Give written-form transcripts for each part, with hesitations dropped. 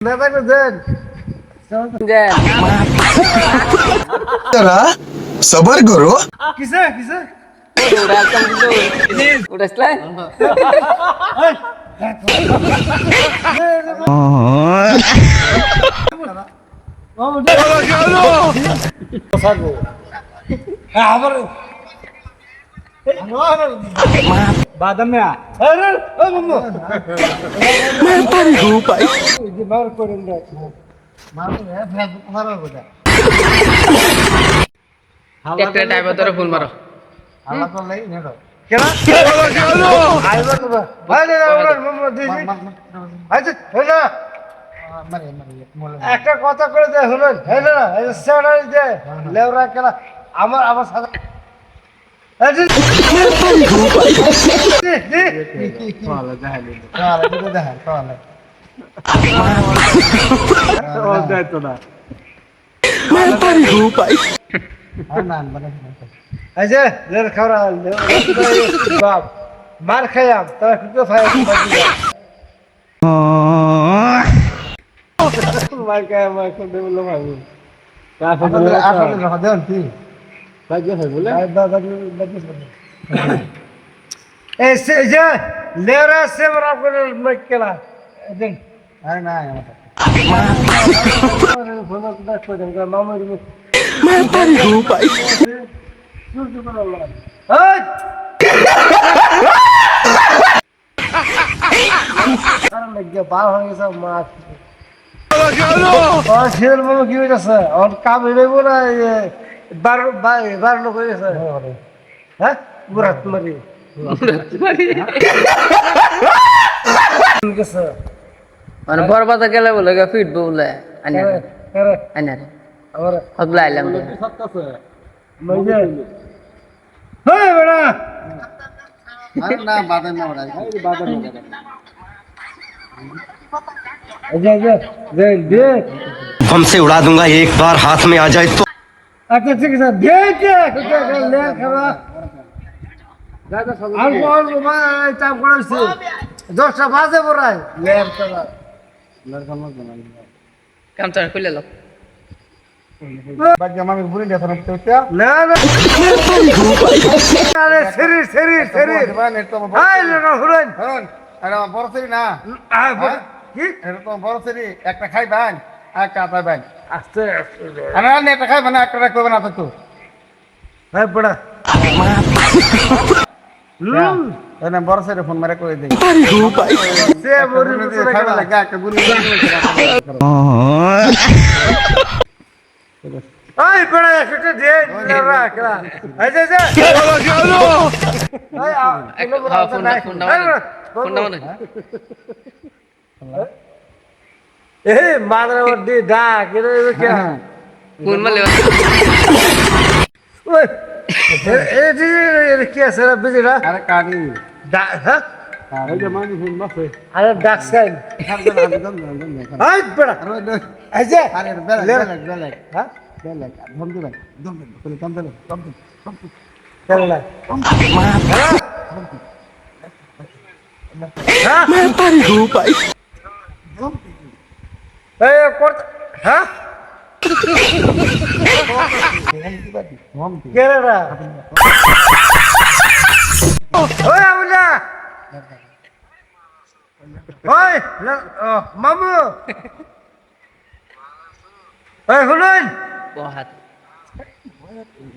दादा को देन जरा सबर करो। किसे किसे udah बादाम में अरे ओ मम्मो मैं परी हूँ भाई। ये मार करेंगे मार तो है फिर मारो बेटा ट्रैक्टर ड्राइवर तोरे फोन मारो हाला तो नहीं नेडो केला आई बात बा भाई ले मम्मो दीदी আচ্ছা হলো মারে মারে মোলা একটা কথা করে দে হলো হলো না এই সেড়া দে লেওরা কেলা আমার আমার সাথে আরে मैं परी हूँ भाई। वाला जाहली वाला तो जाहल वाला ओ दे तो ना मैं परी हूँ भाई। नान बने ऐसे लेर खरा बाप मार खाया तो तो फाय मार खाया मार को दे लो भाई का फिर आपने रख दे अंती बाजे है बोले दादा ऐसे जे लेरा से बराबर कर मत केला दिन अरे ना यार मामा मैं परी हूँ भाई। बाल होने सब मार और शेर मामा की वजह से और काम ही नहीं बोला ये बार लोग वजह से हाँ बुरा तुम्हारी उनके सर और बर्बाद केला बोलेगा फिट बोले अन्य अरे अन्य और अगला आइलम मजे हे बड़ा अरे ना बादल में बड़ा बादल में अच्छा अच्छा दे दे बम से उड़ा दूंगा एक बार हाथ में आ जाए तो। अच्छा ठीक है दे दे ले खरा আর কোন ভাই চাপ করেছে 10টা বাজে পড়ায় লের করা लड़का मत बना काम चल खुले लो बाकी हमारे बुरी देखो ना तो क्या না না আরে সেরি সেরি সেরি बाने तो হাই লগা হুরেন হন আরে বড় সরি না আয় কি এর তো বড় সরি একটা খাই বান একটা আতা বান আস্তে আস্তে আরে না একটা খাই বানা একটা রাখবে না তো হাই পড়া এনে বড় সরি ফোন মারে করে দেই परी हूँ भाई। সে বরি খাই লাগা একটা বুরি আই পড়া একটা দে লেরা করা আচ্ছা আচ্ছা আই फोन फोन ए मादर वड्डी डाक ये क्या फोन में ले ओए ये क्या सर बिजी ना আরে কাটি डा हां ওই যে মানে ফোন মাসে अरे डाक साइन हाय बड़ा ऐसे আরে বেলা বেলা हां বেলা ধম দে দম चल ले हां मैं परी हूँ भाई। ए कोट हां क्या रे रा ओए अबुला ओए मामू ओए हुनन बहुत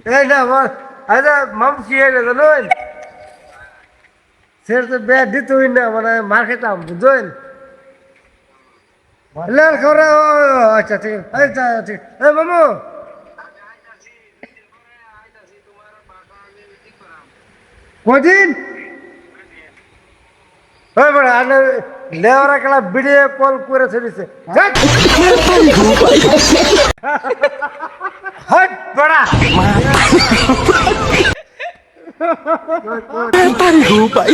ए ना बोल अरे मम की है हुनन शेर तो बे दित हुई ना माने मार खेता बुझोन ले खरा अच्छा ठीक है अच्छा ठीक ए मामू কোদিন ওই বড় আনে লেওরা কলা ভিডিও কল করে ছেড়েছে मैं परी हूँ भाई। হট বড়া मैं परी हूँ भाई।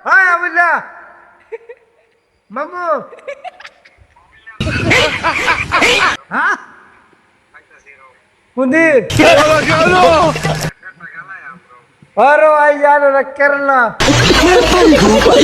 হাই আবুল্লাহ মামু হ্যাঁ কোনদিন अरे आई यार रख करना मैं परी हूँ भाई।